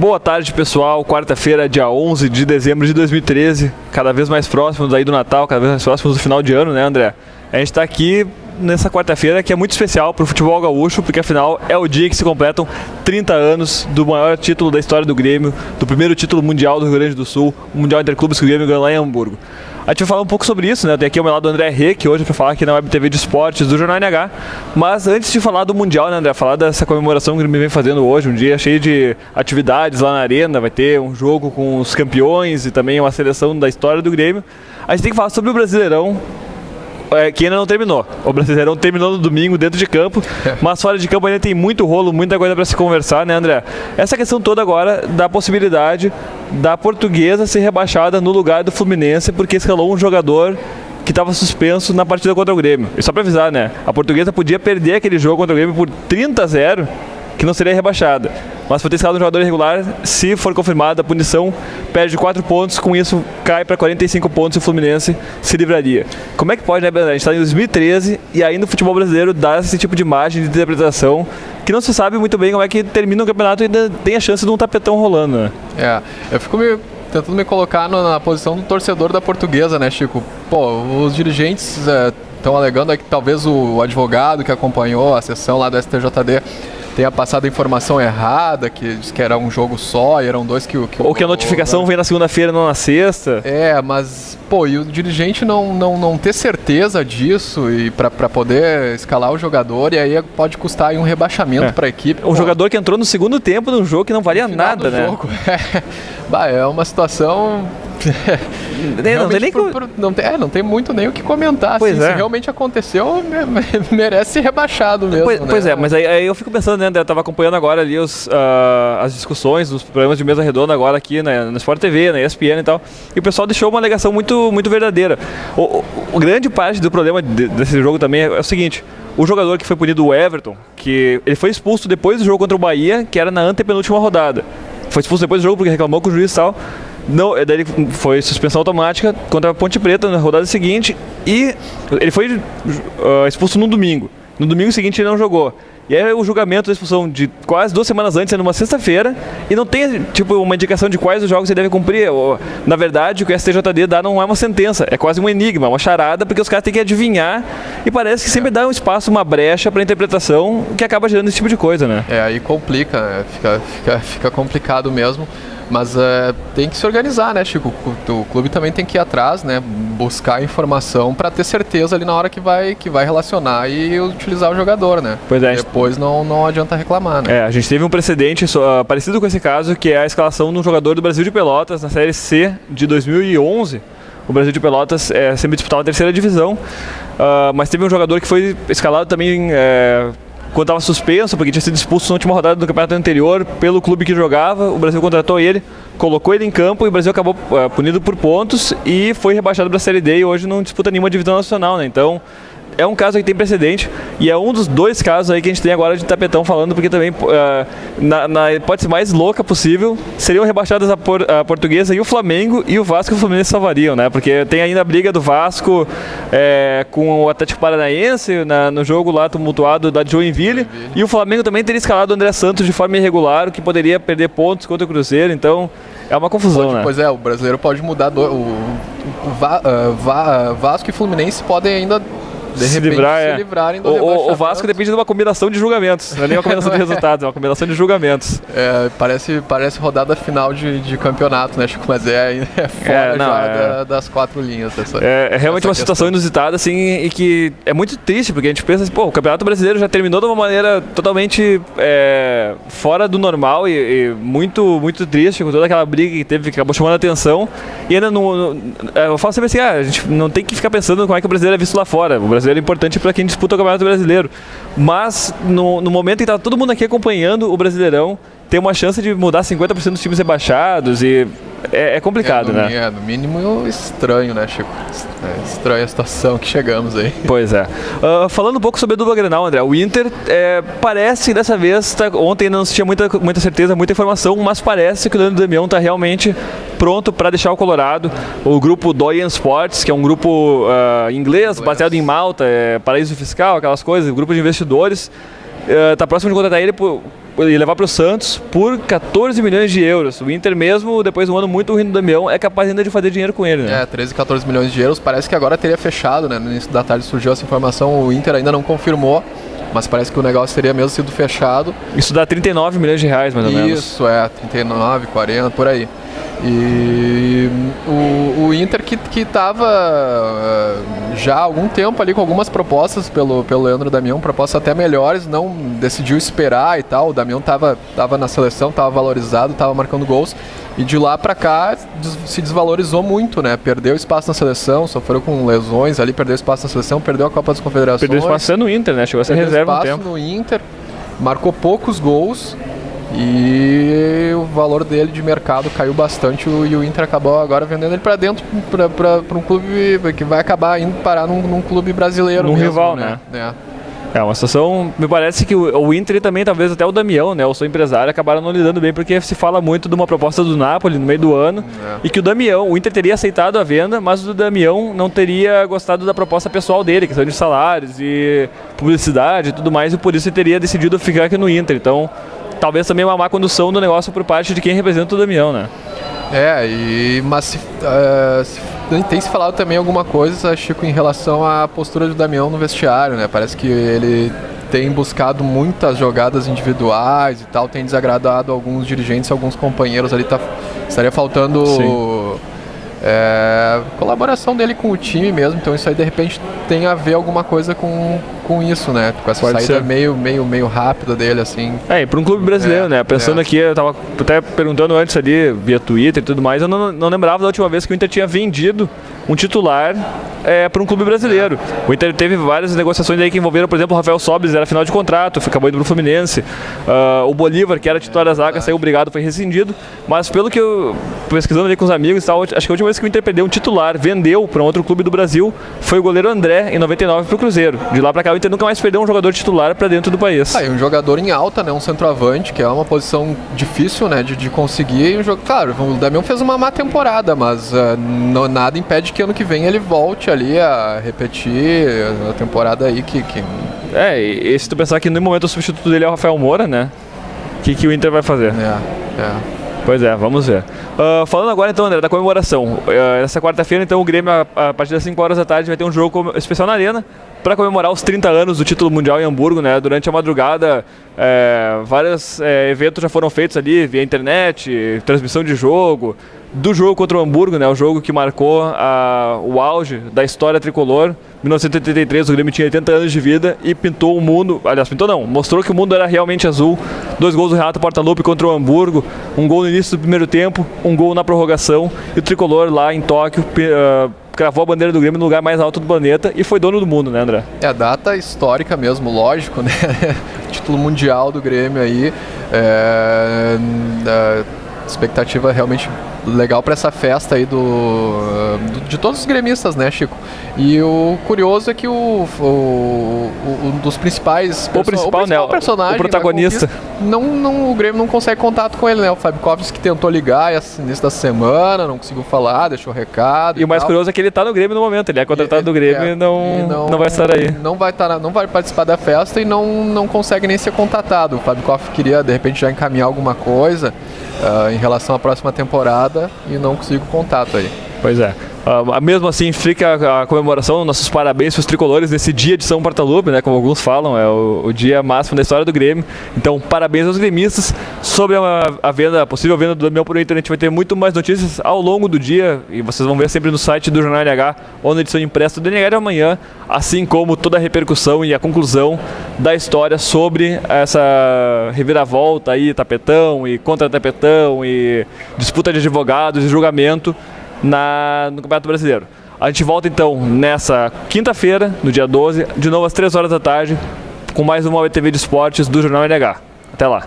Boa tarde, pessoal. Quarta-feira, dia 11 de dezembro de 2013, cada vez mais próximos aí do Natal, cada vez mais próximos do final de ano, né, André? A gente está aqui nessa quarta-feira que é muito especial para o futebol gaúcho, porque afinal é o dia que se completam 30 anos do maior título da história do Grêmio, do primeiro título mundial do Rio Grande do Sul, o Mundial Interclubes que o Grêmio ganhou lá em Hamburgo. A gente vai falar um pouco sobre isso, né? Tem aqui ao meu lado o André Rê, que hoje vai falar aqui na Web TV de Esportes do Jornal NH. Mas antes de falar do Mundial, né, André? Falar dessa comemoração que o Grêmio vem fazendo hoje, um dia cheio de atividades lá na Arena, vai ter um jogo com os campeões e também uma seleção da história do Grêmio. A gente tem que falar sobre o Brasileirão, que ainda não terminou. O Brasileirão terminou no domingo dentro de campo, mas fora de campo ainda tem muito rolo, muita coisa para se conversar, né, André? Essa questão toda agora da possibilidade da Portuguesa ser rebaixada no lugar do Fluminense, porque escalou um jogador que estava suspenso na partida contra o Grêmio. E só para avisar, né, a Portuguesa podia perder aquele jogo contra o Grêmio por 30-0, que não seria rebaixada. Mas por ter escalado um jogador irregular, se for confirmada a punição, perde 4 pontos, com isso cai para 45 pontos e o Fluminense se livraria. Como é que pode, né, Brandão? A gente está em 2013 e ainda o futebol brasileiro dá esse tipo de imagem de interpretação que não se sabe muito bem como é que termina o campeonato e ainda tem a chance de um tapetão rolando, né? Eu fico tentando me colocar na posição do torcedor da Portuguesa, né, Chico? Pô, os dirigentes estão alegando que talvez o advogado que acompanhou a sessão lá do STJD tenha passado a informação errada, que diz que era um jogo só e eram dois que ou que a notificação vem na segunda-feira, não na sexta. Mas, e o dirigente não ter certeza disso e para poder escalar o jogador, e aí pode custar aí um rebaixamento para a equipe. Um jogador que entrou no segundo tempo de um jogo que não valia nada, né? É uma situação... não tem muito nem o que comentar. Assim, se realmente aconteceu, merece ser rebaixado mesmo. Pois é, mas aí eu fico pensando, né, André? Eu estava acompanhando agora ali as discussões, os programas de mesa redonda agora aqui na Sport TV, na ESPN e tal, e o pessoal deixou uma alegação muito, muito verdadeira. Grande parte do problema desse jogo também é o seguinte: o jogador que foi punido, o Everton, que ele foi expulso depois do jogo contra o Bahia, que era na antepenúltima rodada. Foi expulso depois do jogo porque reclamou com o juiz e tal. Não, daí foi suspensão automática contra a Ponte Preta na rodada seguinte e ele foi expulso no domingo. No domingo seguinte ele não jogou. E aí o julgamento da expulsão de quase 2 semanas antes é numa sexta-feira e não tem uma indicação de quais os jogos ele deve cumprir. Na verdade, o que o STJD dá não é uma sentença, é quase um enigma, uma charada, porque os caras têm que adivinhar e parece que sempre dá um espaço, uma brecha para interpretação que acaba gerando esse tipo de coisa, né? Aí complica, né? Fica complicado mesmo. Mas tem que se organizar, né, Chico? O clube também tem que ir atrás, né? Buscar informação para ter certeza ali na hora que vai relacionar e utilizar o jogador, né? Pois é. Depois não adianta reclamar, né? A gente teve um precedente parecido com esse caso, que é a escalação de um jogador do Brasil de Pelotas na Série C de 2011. O Brasil de Pelotas sempre disputava a terceira divisão, mas teve um jogador que foi escalado também quando estava suspenso, porque tinha sido expulso na última rodada do campeonato anterior pelo clube que jogava. O Brasil contratou ele, colocou ele em campo e o Brasil acabou punido por pontos e foi rebaixado para a Série D e hoje não disputa nenhuma divisão nacional, né? Então é um caso que tem precedente e é um dos 2 casos aí que a gente tem agora de tapetão falando, porque também na hipótese mais louca possível seriam rebaixadas a Portuguesa e o Flamengo, e o Vasco e o Fluminense salvariam, né? Porque tem ainda a briga do Vasco com o Atlético Paranaense no jogo lá tumultuado da Joinville, e o Flamengo também teria escalado o André Santos de forma irregular, o que poderia perder pontos contra o Cruzeiro, então é uma confusão, né? Pois o brasileiro pode mudar, Vasco e Fluminense podem ainda se livrarem do rebaixamento. O Vasco depende de uma combinação de julgamentos, não é nem uma combinação de resultados, é uma combinação de julgamentos. Parece rodada final de campeonato, né, Chico? Mas é fora das 4 linhas. É realmente uma situação inusitada, assim, e que é muito triste, porque a gente pensa assim, o Campeonato Brasileiro já terminou de uma maneira totalmente fora do normal e muito, muito triste, com toda aquela briga que teve, que acabou chamando a atenção, e ainda eu falo sempre assim, a gente não tem que ficar pensando como é que o brasileiro é visto lá fora. O brasileiro é importante para quem disputa o Campeonato Brasileiro, mas no momento em que está todo mundo aqui acompanhando o Brasileirão, tem uma chance de mudar 50% dos times rebaixados e é complicado, né? No mínimo estranho, né, Chico? Estranha a situação que chegamos aí. Pois é. Falando um pouco sobre a dupla Grenal, André, o Inter parece dessa vez, ontem não se tinha muita certeza, muita informação, mas parece que o Leandro Damião está realmente pronto para deixar o Colorado. O grupo Doyen Sports, que é um grupo inglês, baseado em Malta, paraíso fiscal, aquelas coisas, grupo de investidores, está próximo de contratar ele e levar para o Santos por 14 milhões de euros. O Inter mesmo, depois de um ano muito ruim do Damião, é capaz ainda de fazer dinheiro com ele, né? 13, 14 milhões de euros. Parece que agora teria fechado, né? No início da tarde surgiu essa informação, o Inter ainda não confirmou, mas parece que o negócio teria mesmo sido fechado. Isso dá 39 milhões de reais, mais ou menos. Isso, 39, 40, por aí. E o Inter que estava já há algum tempo ali com algumas propostas pelo Leandro Damião, propostas até melhores, não decidiu esperar e tal. O Damião estava na seleção, estava valorizado, estava marcando gols, e de lá para cá se desvalorizou muito, né? Perdeu espaço na seleção, sofreu com lesões ali, perdeu espaço na seleção, perdeu a Copa das Confederações. Perdeu espaço sendo no Inter, né? Chegou a ser reserva um tempo. No Inter, marcou poucos gols. E o valor dele de mercado caiu bastante, e o Inter acabou agora vendendo ele para dentro, para um clube que vai acabar indo parar num clube brasileiro. Num mesmo, rival, né? É uma situação, me parece que o Inter e também talvez até o Damião, né, o seu empresário, acabaram não lidando bem, porque se fala muito de uma proposta do Napoli no meio do ano, e que o Inter teria aceitado a venda, mas o Damião não teria gostado da proposta pessoal dele, questão de salários e publicidade e tudo mais, e por isso ele teria decidido ficar aqui no Inter. Então, talvez também uma má condução do negócio por parte de quem representa o Damião, né? Mas tem se falado também alguma coisa, Chico, em relação à postura do Damião no vestiário, né? Parece que ele tem buscado muitas jogadas individuais e tal, tem desagradado alguns dirigentes, alguns companheiros ali, estaria faltando colaboração dele com o time mesmo, então isso aí de repente tem a ver alguma coisa com isso, né? Com essa saída meio rápida dele, assim. Para um clube brasileiro, né? Pensando aqui, eu tava até perguntando antes ali, via Twitter e tudo mais, eu não lembrava da última vez que o Inter tinha vendido um titular para um clube brasileiro. O Inter teve várias negociações aí que envolveram, por exemplo, o Rafael Sobis, era final de contrato, acabou indo pro Fluminense. O Bolívar, que era titular da zaga, saiu obrigado, foi rescindido. Mas pelo que eu pesquisando ali com os amigos e tal, acho que a última vez que o Inter perdeu um titular, vendeu para um outro clube do Brasil, foi o goleiro André, em 99, pro Cruzeiro. De lá para cá, o Inter nunca mais perdeu um jogador titular para dentro do país. E um jogador em alta, né? Um centroavante, que é uma posição difícil, né? De conseguir. Claro, o Damião fez uma má temporada, mas nada impede que ano que vem ele volte ali a repetir a temporada aí e se tu pensar que no momento o substituto dele é o Rafael Moura, né? O que o Inter vai fazer? Pois é, vamos ver. Falando agora então, André, da comemoração. Nessa quarta-feira, então, o Grêmio, a partir das 5 horas da tarde, vai ter um jogo especial na Arena para comemorar os 30 anos do título mundial em Hamburgo, né? Durante a madrugada, vários eventos já foram feitos ali via internet, transmissão de jogo, do jogo contra o Hamburgo, né? O jogo que marcou o auge da história tricolor. Em 1983, o Grêmio tinha 80 anos de vida e pintou o mundo, mostrou que o mundo era realmente azul. 2 gols do Renato Portaluppi contra o Hamburgo, um gol no início do primeiro tempo, um gol na prorrogação, e o tricolor lá em Tóquio cravou a bandeira do Grêmio no lugar mais alto do planeta e foi dono do mundo, né, André? Data histórica mesmo, lógico, né? Título mundial do Grêmio aí, expectativa realmente legal para essa festa aí de todos os gremistas, né, Chico? E o curioso é que um dos principais personagem, o protagonista, o Grêmio não consegue contato com ele, né? O Fábio Kovács, que tentou ligar no início da semana, não conseguiu falar, deixou recado. E o mais curioso é que ele tá no Grêmio no momento, ele é contratado do Grêmio e não vai estar aí. Não vai participar da festa e não consegue nem ser contatado. O Fábio Kovács queria de repente já encaminhar alguma coisa em relação à próxima temporada e não consigo contato aí. Pois é. Mesmo assim, fica a comemoração, nossos parabéns para os tricolores nesse dia de São Portaluppi, né, como alguns falam, é o dia máximo da história do Grêmio. Então, parabéns aos gremistas. Sobre a possível venda do Damião por Inter, a gente vai ter muito mais notícias ao longo do dia, e vocês vão ver sempre no site do Jornal NH, ou na edição impressa do NH de amanhã, assim como toda a repercussão e a conclusão da história sobre essa reviravolta aí, tapetão e contra-tapetão e disputa de advogados e julgamento no Campeonato Brasileiro. A gente volta então nessa quinta-feira, no dia 12, de novo às 3 horas da tarde, com mais uma TV de esportes do Jornal NH. Até lá!